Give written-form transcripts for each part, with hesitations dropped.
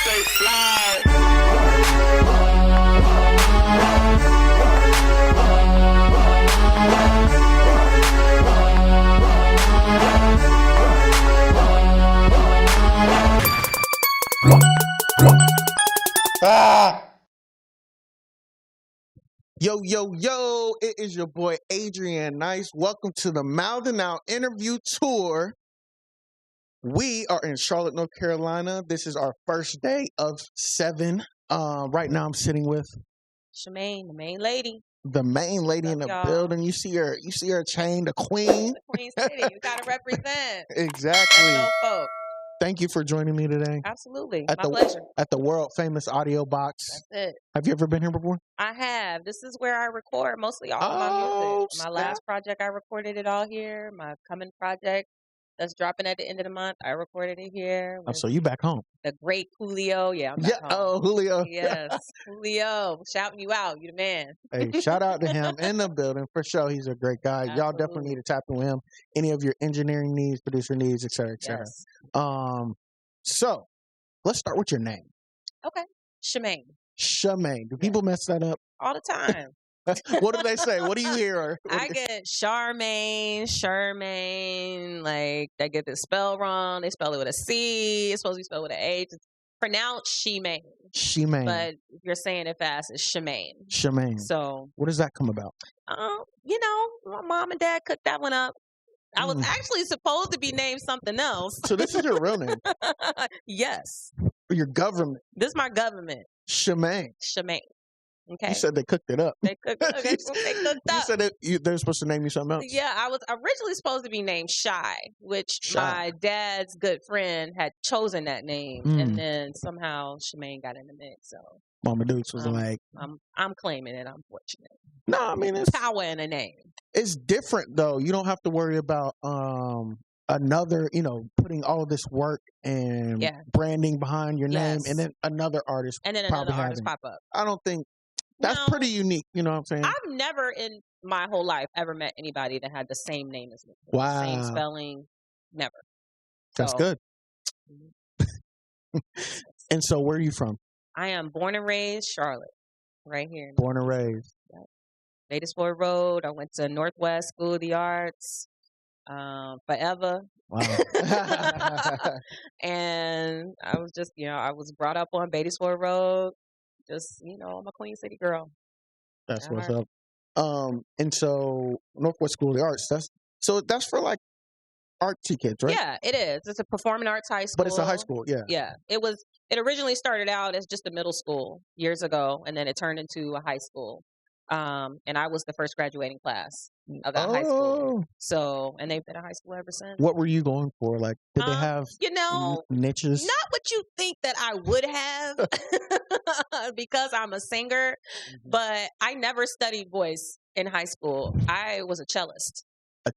stay fly. Ah! Yo, it is your boy Adrian Nyce. Welcome to the Mouthin interview tour. We are in Charlotte, North Carolina. This is our first day of 7. Right now I'm sitting with Shemaine, the main lady. the main lady in the building. You see her chain, the queen. The Queen City. You gotta represent. Exactly. Let's go, folk. Thank you for joining me today Absolutely. at My pleasure. at the world famous audio box. That's it. Have you ever been here before? I have. This is where I record mostly all of my Oh, music. My snap. last project, I recorded it all here. My coming project that's dropping at the end of the month, I recorded it here. Oh, With so you back home? the great Julio. Yeah, I'm back home. Oh, Julio. Yes, Julio. Shouting you out. You the man. Hey, shout out to him in the building for sure. He's a great guy. Y'all definitely need to tap in with him. Any of your engineering needs, producer needs, et cetera, et cetera. Yes. So let's start with your name, Okay. Shemaine. Shemaine. Do people mess that up? All the time. What do they say? What do you hear? I get Charmaine, like they get the spell wrong. They spell it with a C. It's supposed to be spelled with an H. It's pronounced Shemaine. Shemaine. But if you're saying it fast, it's Shemaine. Shemaine. So, What does that come about? my mom and dad cooked that one up. I was actually supposed to be named something else. So this is your real name? Yes. Your government? This is my government. Shemaine. Shemaine. Okay. You said they cooked it up. They cooked up. You said they're supposed to name you something else. Yeah, I was originally supposed to be named Shy, which Shy. my dad's good friend had chosen that name, and then somehow Shemaine got in the mix. So Mama Dukes was like, I'm claiming it. I'm fortunate. no, I mean it's Power in a name. It's different though. You don't have to worry about another, putting all this work and branding behind your name, and then another artist pop up. I don't think that's pretty unique. You know what I'm saying? I've never in my whole life ever met anybody that had the same name as me. Wow. Same spelling. Never. That's good. And so, where are you from? I am born and raised Charlotte, right here. Born and raised. Wadesford Road. I went to Northwest School of the Arts. Forever. Wow. And I was just, I was brought up on Wadesford Road. Just, I'm a Queen City girl. That's what's up. And so Northwest School of the Arts. That's for like artsy kids, right? Yeah, it is. It's a performing arts high school. But it's a high school, yeah. Yeah, it originally started out as just a middle school years ago, and then it turned into a high school. And I was the first graduating class of that high school. So, and they've been a high school ever since. What were you going for? Like, did they have niches? Not what you think that I would have because I'm a singer, but I never studied voice in high school. I was a cellist.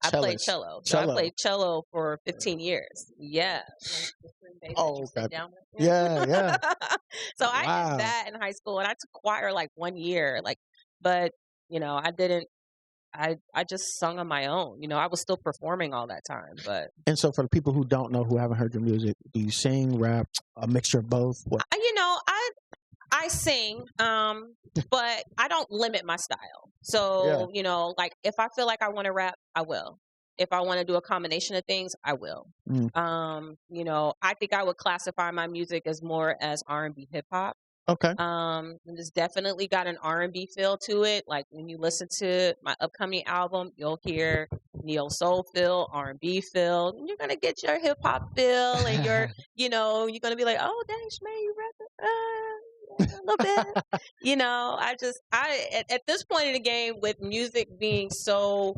I played cello. So I played cello for 15 years. Yeah. Oh, okay. Yeah. So I did that in high school, and I took choir like 1 year. But I didn't. I just sung on my own. I was still performing all that time. But and so for the people who don't know, who haven't heard your music, do you sing, rap, a mixture of both? What? I sing, but I don't limit my style. So, if I feel like I want to rap, I will. If I want to do a combination of things, I will. I think I would classify my music as more as R&B hip hop. Okay. It's definitely got an R&B feel to it. Like when you listen to my upcoming album, you'll hear neo soul feel, R&B feel, and you're gonna get your hip hop feel, and you're gonna be like, oh dang, Shemaine, you rapping a little bit. At this point in the game, with music being so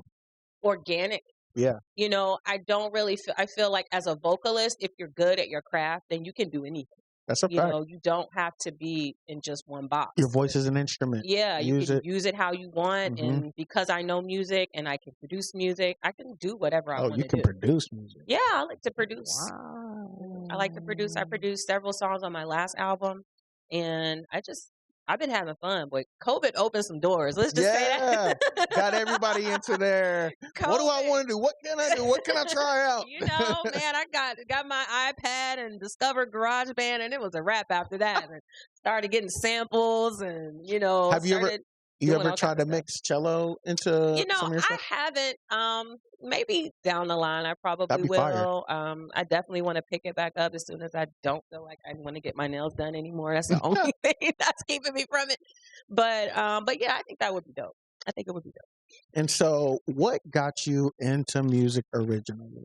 organic. Yeah. I don't really feel. I feel like as a vocalist, if you're good at your craft, then you can do anything. That's a fact. You don't have to be in just one box. Your voice is an instrument. Yeah, you can use it how you want, and because I know music and I can produce music, I can do whatever I want to do. Oh, you can produce music. Yeah, I like to produce. Wow. I like to produce. I produced several songs on my last album, and I've been having fun, but COVID opened some doors. Let's just say Yeah. that. Got everybody into there. What do I COVID. want to do? What can I do? What can I try out? You know, man, I got my iPad and discovered GarageBand, and it was a wrap after that. And started getting samples, and Have you ever started you doing ever all tried kinds to of stuff. mix cello into You know, some of your I stuff? haven't. Maybe down the line, I probably That'd be fire. will. I definitely want to pick it back up as soon as I don't feel like I want to get my nails done anymore. That's the only thing that's keeping me from it. But yeah, I think that would be dope. I think it would be dope. And so, what got you into music originally?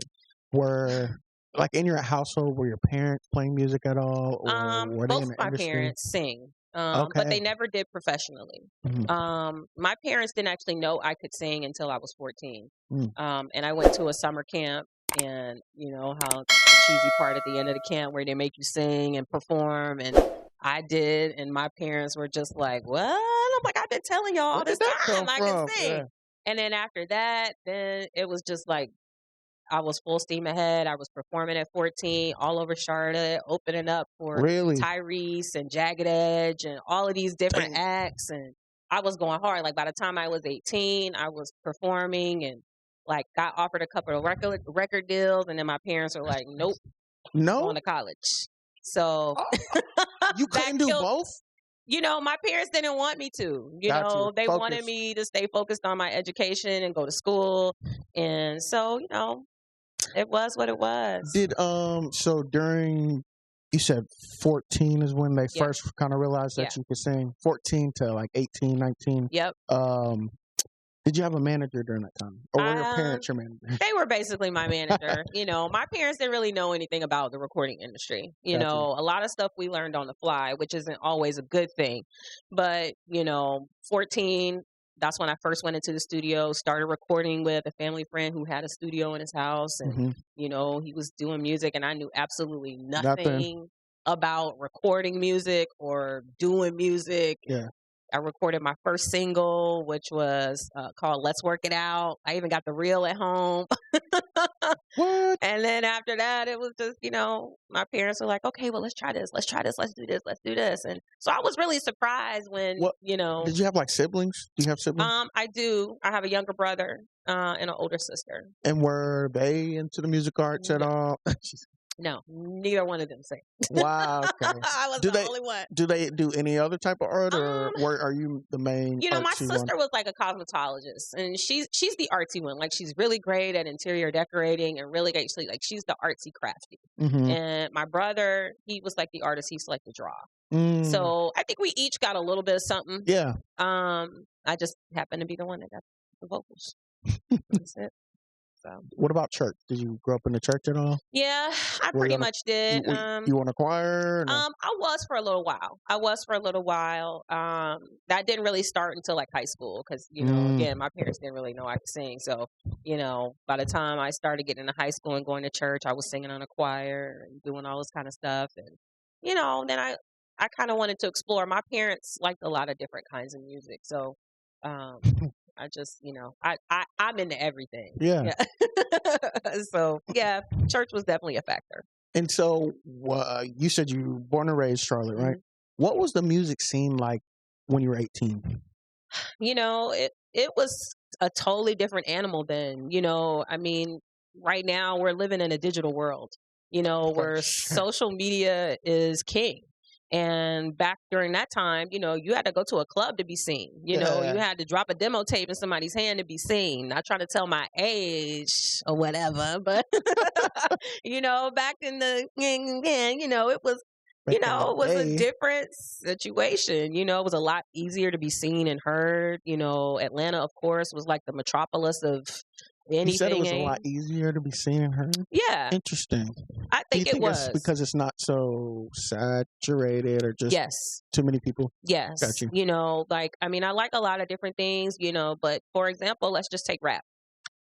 Were like in your household, were your parents playing music at all, or were they Both in of the my industry? parents sing, but Okay. they never did professionally. My parents didn't actually know I could sing until I was 14. And I went to a summer camp, and you know how the cheesy part at the end of the camp where they make you sing and perform, and I did, and my parents were just like, "What?" I'm like, "I've been telling y'all all Where this did that time come I can from? sing." Yeah. And then after that, then it was just like I was full steam ahead. I was performing at 14 all over Charlotte, opening up for Really? Tyrese and Jagged Edge and all of these different Dang. acts. And I was going hard. Like by the time I was 18, I was performing and like got offered a couple of record deals. And then my parents were like, nope, No, going to college. So you couldn't do both. You know, my parents didn't want me to. You Got know, you. they Focus. wanted me to stay focused on my education and go to school. And so, you know, it was what it was. Did so during you said 14 is when they Yeah. first kind of realized that Yeah. you could sing. 14 to like 18, 19. Yep. Did you have a manager during that time, or were your parents your manager? They were basically my manager. You know, my parents didn't really know anything about the recording industry. You Gotcha. know, a lot of stuff we learned on the fly, which isn't always a good thing. But, you know, 14, that's when I first went into the studio, started recording with a family friend who had a studio in his house. And, you know, he was doing music, and I knew absolutely nothing about recording music or doing music. Yeah. I recorded my first single, which was called Let's Work It Out. I even got the reel at home. What? And then after that, it was just, you know, my parents were like, okay, well, let's try this. Let's try this. Let's do this. Let's do this. And so I was really surprised when, you know. Did you have like siblings? Do you have siblings? I do. I have a younger brother and an older sister. And were they into the music arts at all? No, neither one of them sing. Wow. Okay. I was the only one. Do they do any other type of art, or are you the main? You know, my artsy sister one? was like a cosmetologist, and she's the artsy one. Like she's really great at interior decorating, and really actually like she's the artsy crafty. And my brother, he was like the artist. He used to like to draw. So I think we each got a little bit of something. Yeah. I just happened to be the one that got the vocals. That's it. So. What about church? Did you grow up in the church at all? Yeah, I pretty much did. You want to choir? No? I was for a little while. That didn't really start until like high school because, you know, again, my parents didn't really know I could sing. So, you know, by the time I started getting into high school and going to church, I was singing on a choir and doing all this kind of stuff. And, you know, then I kind of wanted to explore. My parents liked a lot of different kinds of music. So, I just, you know, I'm into everything. Yeah. So, yeah, church was definitely a factor. And so you said you were born and raised Charlotte, right? What was the music scene like when you were 18? You know, it was a totally different animal then. You know, I mean, right now we're living in a digital world, you know, where social media is king. And back during that time, you know, you had to go to a club to be seen. You know, you had to drop a demo tape in somebody's hand to be seen. Not trying to tell my age or whatever, but, you know, back in the, you know, it was, you know, it was a different situation. You know, it was a lot easier to be seen and heard. You know, Atlanta, of course, was like the metropolis of anything. You said it was a lot easier to be seen and heard? Yeah. Interesting. I think it was. It's because it's not so saturated or just too many people? Yes. Got you. You know, like, I mean, I like a lot of different things, you know, but for example, let's just take rap.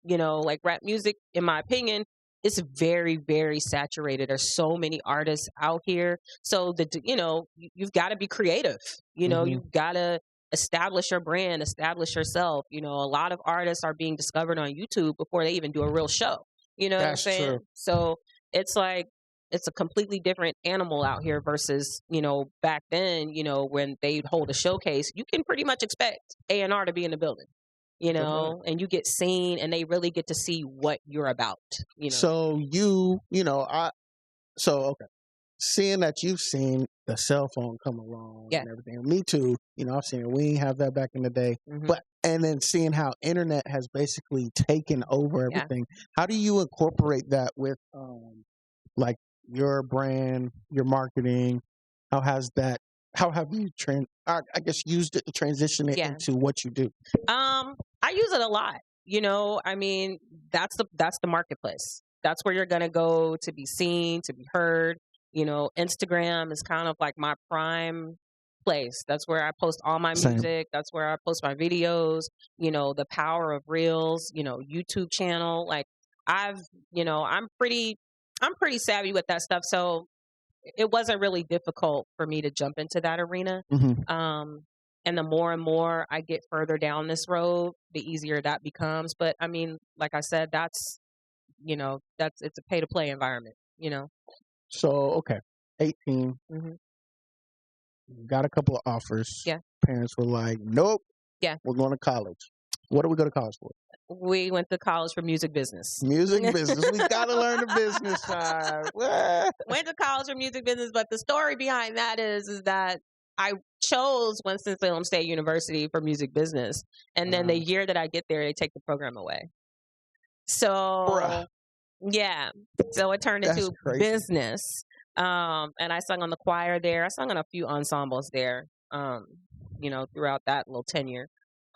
You know, like rap music, in my opinion, it's very, very saturated. There's so many artists out here. So, you know, you've got to be creative. You know, you've got to establish your brand, establish yourself. You know, a lot of artists are being discovered on YouTube before they even do a real show. You know what I'm saying? True. So it's like, it's a completely different animal out here versus, back then, when they'd hold a showcase, you can pretty much expect A&R to be in the building, and you get seen and they really get to see what you're about, So okay. Seeing that you've seen the cell phone come along and everything, me too. I've seen it. We didn't have that back in the day, and then seeing how internet has basically taken over everything. How do you incorporate that with, like your brand, your marketing? How have you I guess used it to transition it into what you do? I use it a lot. I mean, that's the marketplace. That's where you're gonna go to be seen, to be heard. Instagram is kind of like my prime place. That's where I post all my music. That's where I post my videos. The power of Reels. YouTube channel. Like I'm pretty savvy with that stuff. So it wasn't really difficult for me to jump into that arena. And the more and more I get further down this road, the easier that becomes. But I mean, like I said, it's a pay to play environment. So, okay, 18, got a couple of offers. Yeah. Parents were like, nope. Yeah. We're going to college. What do we go to college for? We went to college for music business. Music business. We got to learn the business side. Went to college for music business, but the story behind that is that I chose Winston-Salem State University for music business. And then the year that I get there, they take the program away. So... Yeah. So it turned into business. And I sung on the choir there. I sung on a few ensembles there, throughout that little tenure.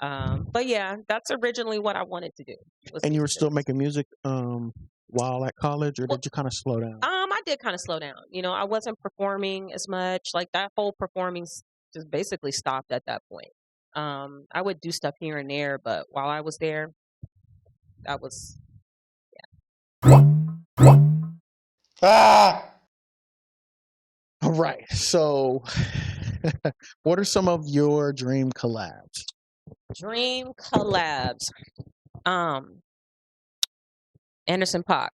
But yeah, that's originally what I wanted to do. And you were still making music while at college, or did you kind of slow down? I did kind of slow down. I wasn't performing as much. Like that whole performing just basically stopped at that point. I would do stuff here and there, but while I was there, that was... All right. So, what are some of your dream collabs? Dream collabs. Anderson .Paak,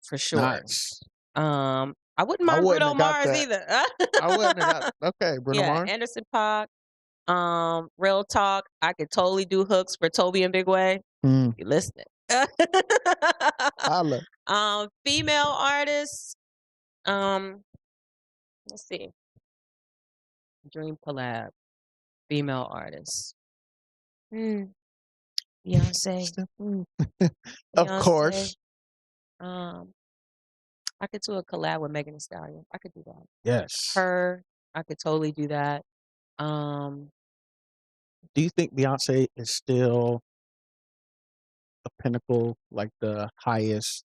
for sure. Nice. I wouldn't mind Bruno Mars either. I wouldn't have got... Okay, Bruno Mars. Anderson .Paak. Real talk. I could totally do hooks for Toby and Big Way. You listening? Female artists. Let's see. Dream collab. Female artists. Beyonce. Of course. I could do a collab with Megan Thee Stallion. I could do that. Yes. Her. I could totally do that. Do you think Beyonce is still a pinnacle, like the highest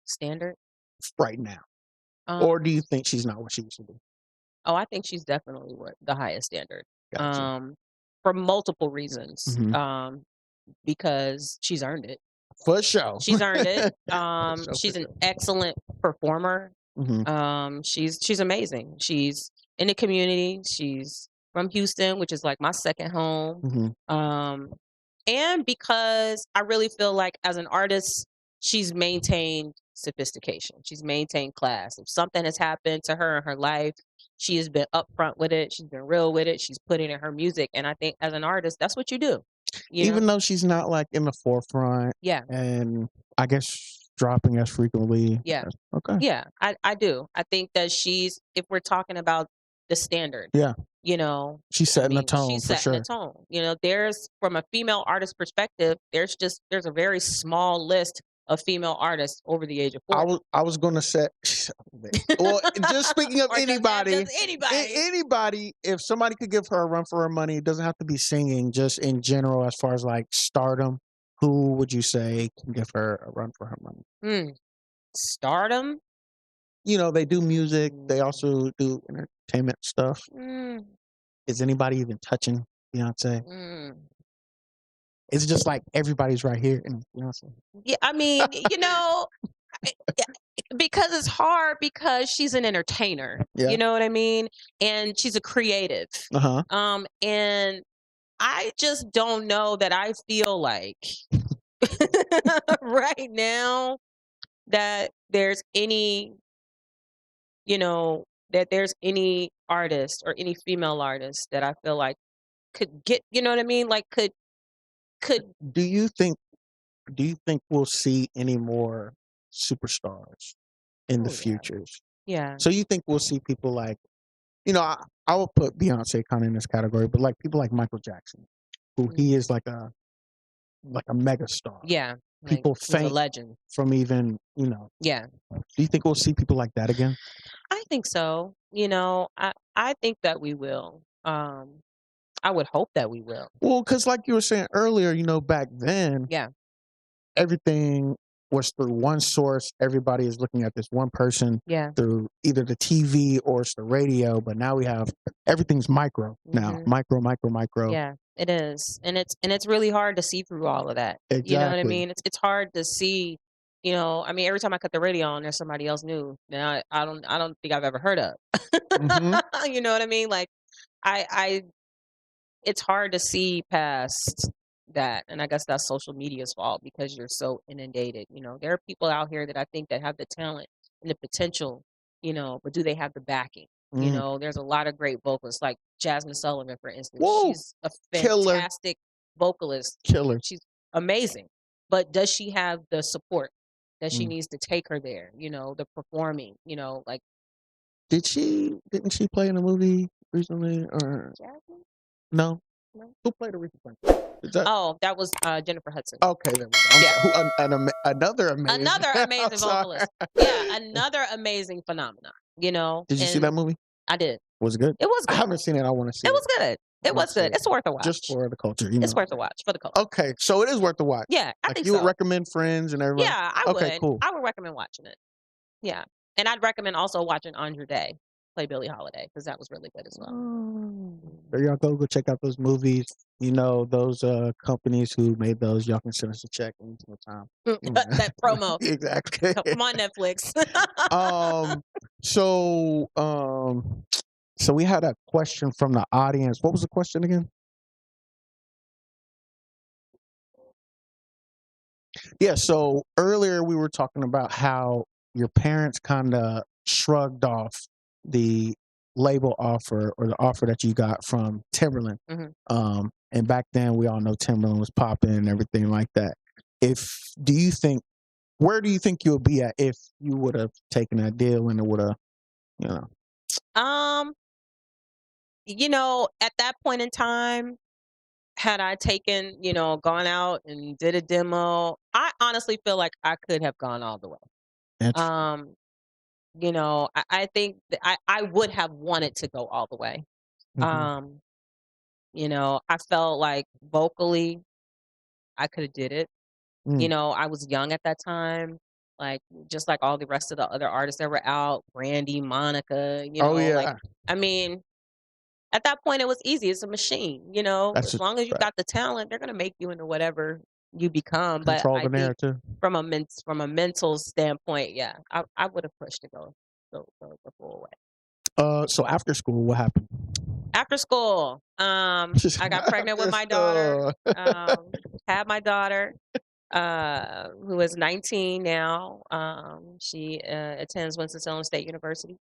standard right now? Or do you think she's not what she used to be? Oh, I think she's definitely the highest standard. Gotcha. For multiple reasons. Because she's earned it. For sure. She's earned it. She's an excellent performer. She's amazing. She's in the community. She's from Houston, which is like my second home. And because I really feel like as an artist, she's maintained sophistication. She's maintained class. If something has happened to her in her life, she has been upfront with it. She's been real with it. She's put it in her music. And I think as an artist, that's what you do. Even though she's not like in the forefront. Yeah. And I guess dropping as frequently. Yeah. Okay. Yeah, I do. I think that if we're talking about the standard. Yeah. She's setting the tone. She's setting the tone. There's, from a female artist perspective, there's a very small list of female artists over the age of 40. I was going to say, well, just speaking of anybody, if somebody could give her a run for her money, it doesn't have to be singing, just in general, as far as like stardom, who would you say can give her a run for her money? Stardom? They do music. They also do entertainment stuff. Is anybody even touching Beyonce? It's just like everybody's right here in Beyonce. Yeah, I mean, because it's hard because she's an entertainer. Yeah. You know what I mean? And she's a creative. And I just don't know that I feel like right now that there's any that there's any artist or any female artist that I feel like could get, you know what I mean? Like could Do you think we'll see any more superstars in the oh yeah. futures? Yeah. So you think we'll see people like, I would put Beyonce kind of in this category, but like people like Michael Jackson, who he is like a mega star. Yeah. People he's a faint legend. from even, Yeah. do you think we'll see people like that again? I think so. I think that we will. I would hope that we will. Well, because like you were saying earlier, back then, Yeah. everything was through one source. Everybody is looking at this one person Yeah. through either the TV or it's the radio. But now we have everything's micro now, micro. Yeah, it is, and it's really hard to see through all of that. You know what I Exactly. mean? It's hard to see. I mean, every time I cut the radio on, there's somebody else new that I don't think I've ever heard of. Mhm. You know what I mean? Like, I it's hard to see past that, and I guess that's social media's fault because you're so inundated. There are people out here that I think that have the talent and the potential, but do they have the backing? There's a lot of great vocalists, like Jasmine Sullivan, for instance. Whoa. She's a Killer. fantastic vocalist. Killer. She's amazing. But does she have the support that she Mm. needs to take her there? The performing, like Didn't she play in a movie recently or Jasmine? no? No. Who played Aretha Franklin? That was Jennifer Hudson. Okay, there we go. Yeah. Another amazing. Another amazing vocalist. Yeah, another amazing phenomenon. Did you see that movie? I did. Was it good? It was I good. haven't seen it. I want to see it. It was good. It was good. It's worth a watch. Just for the culture, It's worth a watch for the culture. Okay, so it is worth a watch. Yeah, I Like think you so. would recommend friends and everybody? Yeah, I would. Okay, cool. I would recommend watching it. Yeah, and I'd recommend also watching Andre Day play Billie Holiday because that was really good as well. There y'all go check out those movies. Those companies who made those, y'all can send us a check anytime. That promo. Exactly. Come on, Netflix. So we had a question from the audience. What was the question again? Yeah, so earlier we were talking about how your parents kind of shrugged off the label offer or the offer that you got from Timberland. And back then we all know Timberland was popping and everything like that. Where do you think you'll be at if you would have taken that deal and it would have, At that point in time, had I taken, gone out and did a demo, I honestly feel like I could have gone all the way. I think that I would have wanted to go all the way. I felt like vocally I could have did it. I was young at that time, like just like all the rest of the other artists that were out, Brandy, Monica, Oh yeah. like, I mean, at that point it was easy. It's a machine, as long as you got the talent, they're gonna make you into whatever you become. Control But the I think narrative. from a mental standpoint, yeah, I would have pushed to go the full way. So after school, what happened? After school, I got pregnant with my daughter. Had my daughter, who is 19 now. She attends Winston-Salem State University.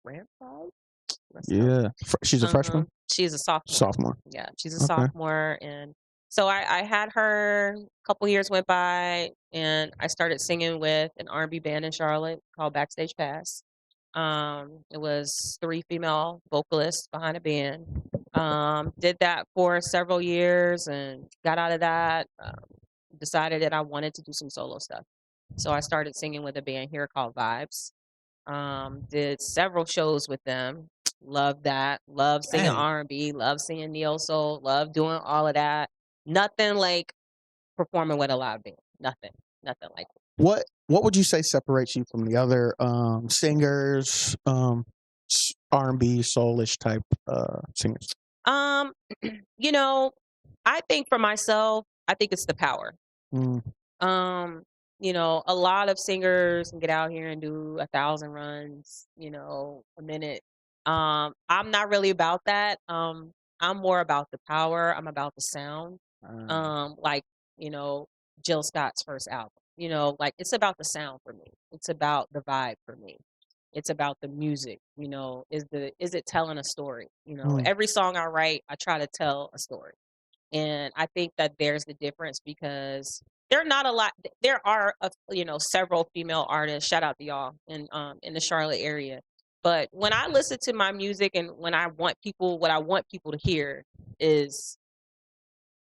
Yeah, she's a freshman. She's a sophomore. Sophomore. Yeah, she's a sophomore, and so I had her. A couple years went by, and I started singing with an R&B band in Charlotte called Backstage Pass. It was 3 female vocalists behind a band. Did that for several years and got out of that. Decided that I wanted to do some solo stuff. So I started singing with a band here called Vibes. Did several shows with them. Love that. Love singing R&B. Love singing neo soul. Love doing all of that. Nothing like performing with a live band. Nothing like that. What would you say separates you from the other singers, R&B soulish type singers? I think for myself, I think it's the power. A lot of singers can get out here and do 1,000 runs, a minute. I'm not really about that. I'm more about the power. I'm about the sound. Like, Jill Scott's first album. Like it's about the sound for me. It's about the vibe for me. It's about the music. Is it telling a story? Mm. Every song I write, I try to tell a story. And I think that there's the difference because there are several female artists, shout out to y'all in the Charlotte area. But when I listen to my music and what I want people to hear is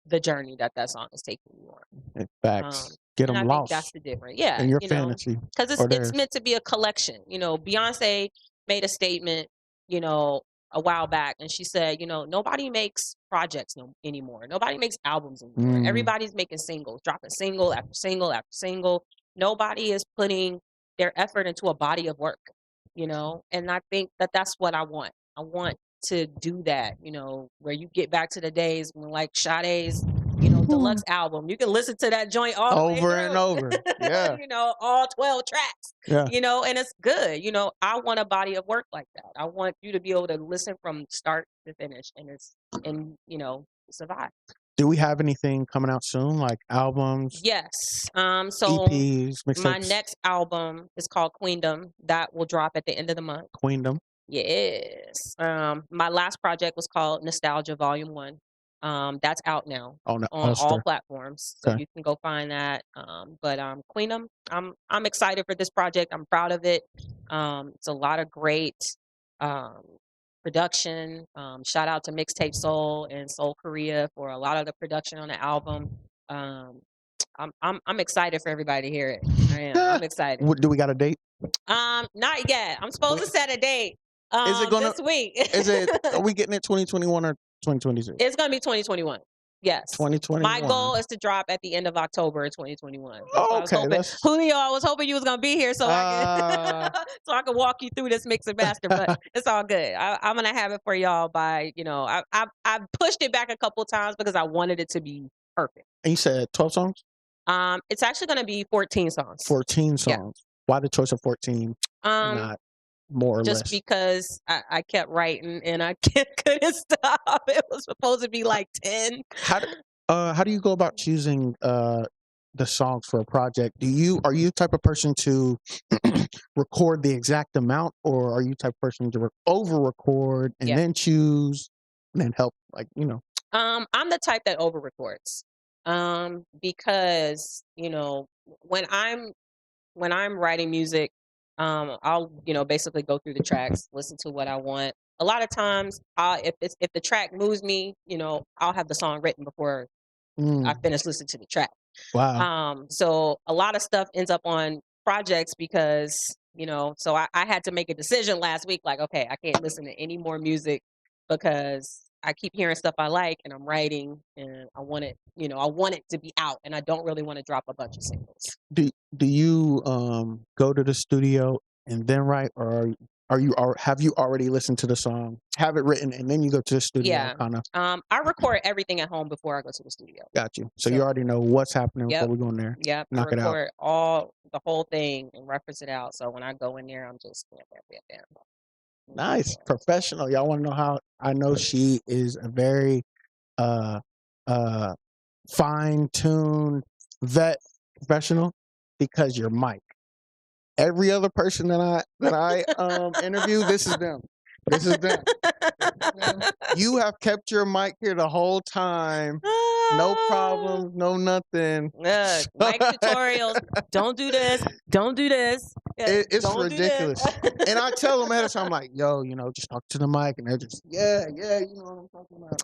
the journey that song is taking you on. Facts. Get and them I think that's lost the difference. Yeah, in your fantasy. because it's meant to be a collection. Beyonce made a statement, a while back, and she said, nobody makes projects anymore. Nobody makes albums anymore. Everybody's making singles, dropping single after single after single. Nobody is putting their effort into a body of work, and I think that that's what I want. I want to do that, where you get back to the days when, like, Sade's deluxe album, you can listen to that joint all the way over and over. Yeah. all 12 tracks. Yeah. And it's good. I want a body of work like that. I want you to be able to listen from start to finish and survive. Do we have anything coming out soon, like albums? Yes. So EPs, mixtapes? My next album is called Queendom. That will drop at the end of the month. Queendom. Yes. My last project was called Nostalgia Volume 1. That's out now on all platforms, so you can go find that. But Queendom, I'm excited for this project. I'm proud of it. It's a lot of great production. Shout out to Mixtape Soul and Soul Korea for a lot of the production on the album. I'm excited for everybody to hear it. I am. I'm excited. Do we got a date? Not yet. I'm supposed to set a date. Is it this week? Are we getting it 2021 or 2022? It's gonna be 2021. Yes. 2021. My goal is to drop at the end of October 2021. Okay. Julio, I was hoping you was gonna be here so I could walk you through this mix and master, but it's all good. I'm gonna have it for y'all by I've pushed it back a couple times because I wanted it to be perfect. And you said 12 songs? It's actually gonna be 14 songs. 14 songs. Yeah. Why the choice of 14? Not more or just less. Because I kept writing and I couldn't stop. It was supposed to be like 10. How do you go about choosing the songs for a project? Are you the type of person to record the exact amount, or are you the type of person to over record and then choose and then help, I'm the type that over records. Because when I'm writing music, I'll basically go through the tracks, listen to what I want. A lot of times, if the track moves me, I'll have the song written before I finish listening to the track. Wow. So a lot of stuff ends up on projects because so I had to make a decision last week. Like, okay, I can't listen to any more music because I keep hearing stuff I like and I'm writing and I want it to be out and I don't really want to drop a bunch of singles. Do you go to the studio and then write, or have you already listened to the song, have it written, and then you go to the studio? Yeah. I record everything at home before I go to the studio. Got you. So you already know what's happening before we go in there. Yep. Knock it out. I record the whole thing and reference it out. So when I go in there, I'm just bam. Nice. Professional. Y'all want to know how I know she is a very fine-tuned vet professional? Because your mic. Every other person that I interview, this is them. This is them. You have kept your mic here the whole time. No problems, no nothing. Mic tutorials. Don't do this. Don't do this. It's ridiculous. And I tell them ahead of time, I'm like, yo, just talk to the mic. And they're just, yeah, you know what I'm talking about.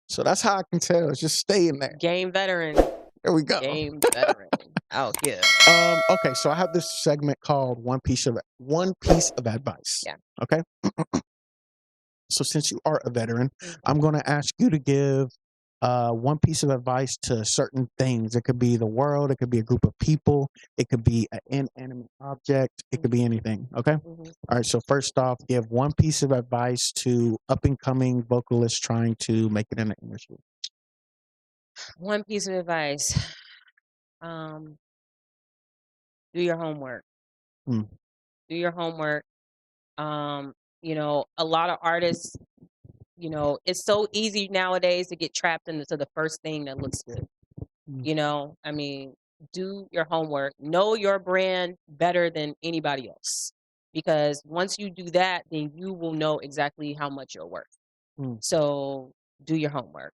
So that's how I can tell. It's just stay in there. Game veteran. There we go. Game veteran. Oh, yeah. Okay, so I have this segment called One Piece of Advice. Yeah. Okay. So since you are a veteran, I'm going to ask you to give one piece of advice to certain things. It could be the world. It could be a group of people. It could be an inanimate object. It could be anything. Okay. All right. So first off, give one piece of advice to up and coming vocalists trying to make it in the industry. One piece of advice. Do your homework. Do your homework. A lot of artists, it's so easy nowadays to get trapped into the first thing that looks good. Do your homework. Know your brand better than anybody else. because once you do that, then you will know exactly how much you're worth. So do your homework.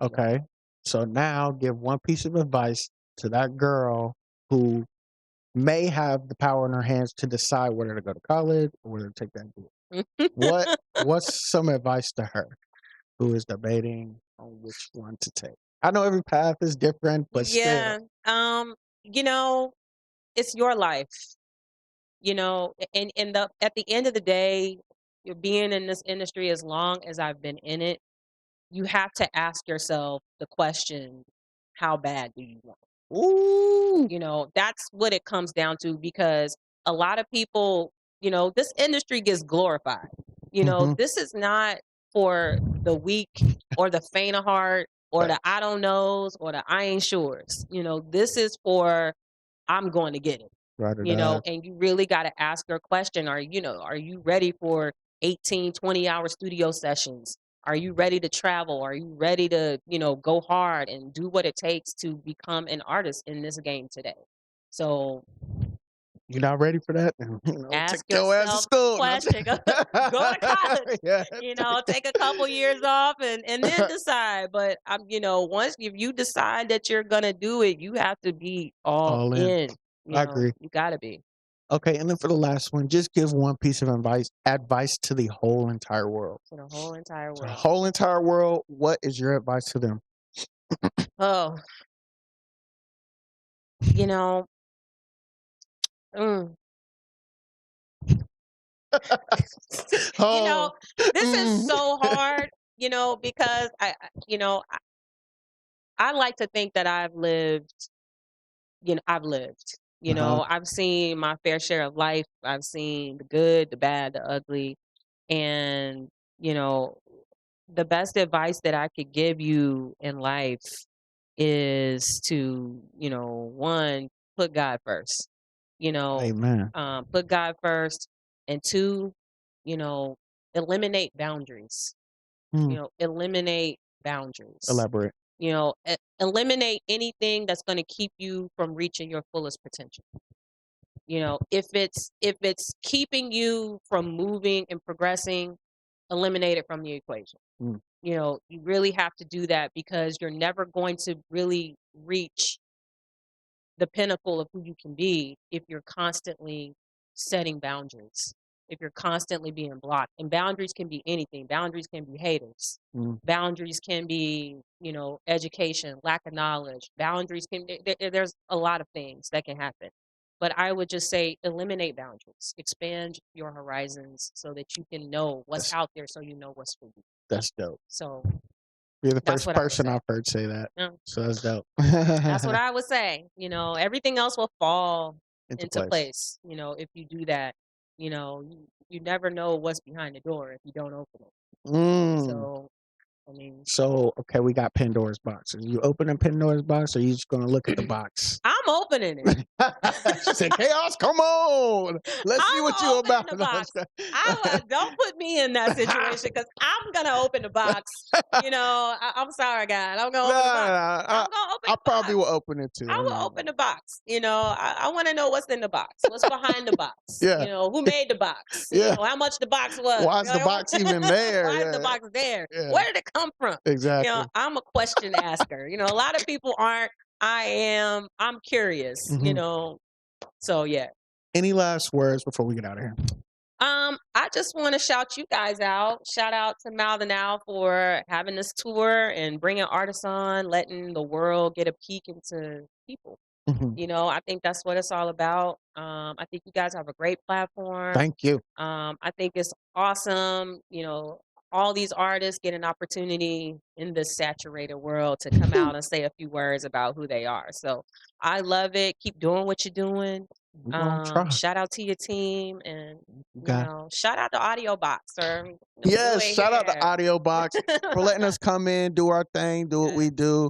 Okay. So now give one piece of advice to that girl who may have the power in her hands to decide whether to go to college or whether to take that deal. What's some advice to her who is debating on which one to take? I know every path is different, but Yeah. still. It's your life. And at the end of the day, you're being in this industry as long as I've been in it, you have to ask yourself the question, how bad do you want? Ooh. That's what it comes down to, because a lot of people, this industry gets glorified. This is not for the weak or the faint of heart or the I don't knows or the I ain't sures. This is for I'm going to get it. And you really got to ask your question. Are you ready for 18, 20-hour studio sessions? Are you ready to travel? Are you ready to, go hard and do what it takes to become an artist in this game today? So you're not ready for that? ask take your ass to yourself school. question. Go to college. Yeah, Take a couple years off and then decide. But once if you decide that you're gonna do it, you have to be all in. I agree. You gotta be. Okay, and then for the last one, just give one piece of advice to the whole entire world. To the whole entire To the world. whole entire world, what is your advice to them? Oh. This is so hard, because I like to think that I've lived. I've seen my fair share of life. I've seen the good, the bad, the ugly. And, the best advice that I could give you in life is to, one, put God first. Amen. Put God first. And two, eliminate boundaries. Eliminate boundaries. Elaborate. Eliminate anything that's going to keep you from reaching your fullest potential. If it's keeping you from moving and progressing, eliminate it from the equation. You really have to do that, because you're never going to really reach the pinnacle of who you can be if you're constantly setting boundaries, if you're constantly being blocked. And boundaries can be anything. Boundaries can be haters. Boundaries can be, education, lack of knowledge. Boundaries can, there's a lot of things that can happen. But I would just say eliminate boundaries, expand your horizons so that you can know what's out there, so you know what's for you. That's dope. So you're the first person I've heard say that. Yeah. So that's dope. That's what I would say. Everything else will fall into place. If you do that, you never know what's behind the door if you don't open it. So okay, we got Pandora's box. Are you opening Pandora's box, or are you just gonna look at the box? I'm opening it. She said, "Chaos, come on, let's see what you're about." The box. Don't put me in that situation, because I'm gonna open the box. I'm sorry, God. I'm gonna open the box. I probably will open it too. I will open the box. I want to know what's in the box. What's behind the box? Yeah. Who made the box? Yeah. How much the box was? Why is the box even there? Why is the box there? Yeah. Where did it come from? Exactly. I'm a question asker. A lot of people aren't. I am. I'm curious. So yeah. Any last words before we get out of here? I just want to shout you guys out. Shout out to Mouthin for having this tour and bringing artists on, letting the world get a peek into people. I think that's what it's all about. I think you guys have a great platform. Thank you. I think it's awesome. All these artists get an opportunity in this saturated world to come out and say a few words about who they are. So I love it. Keep doing what you're doing. Shout out to your team, and shout out to Audio Box. Yes, shout out to Audio Box for letting us come in, do our thing, do what we do.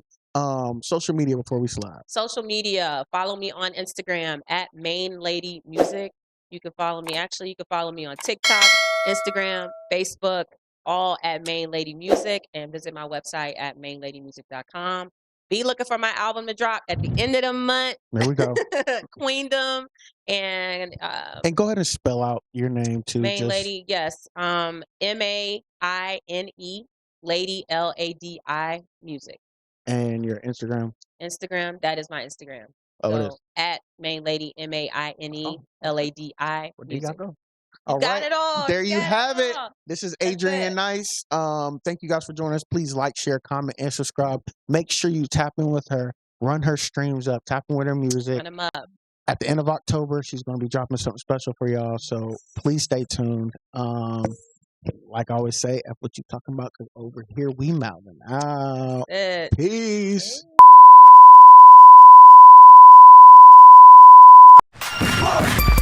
Social media before we slide. Social media. Follow me on Instagram at Main Lady Music. You can follow me. Actually, you can follow me on TikTok, Instagram, Facebook, all at Main Lady Music, and visit my website at mainladymusic.com. be looking for my album to drop at the end of the month. There we go. Queendom and go ahead and spell out your name too. Main Lady, yes. MAINE Lady LADI music. And your Instagram? Instagram, that is my Instagram. Oh, so it is. At Main Lady MAINE LADI music. All got right. it all. There you have it. All. This is Adrian Nyce. Thank you guys for joining us. Please like, share, comment, and subscribe. Make sure you tap in with her. Run her streams up. Tap in with her music. Run them up. At the end of October, she's going to be dropping something special for y'all. So please stay tuned. Like I always say, F what you talking about, because over here we mouthing out. Peace. Whoa.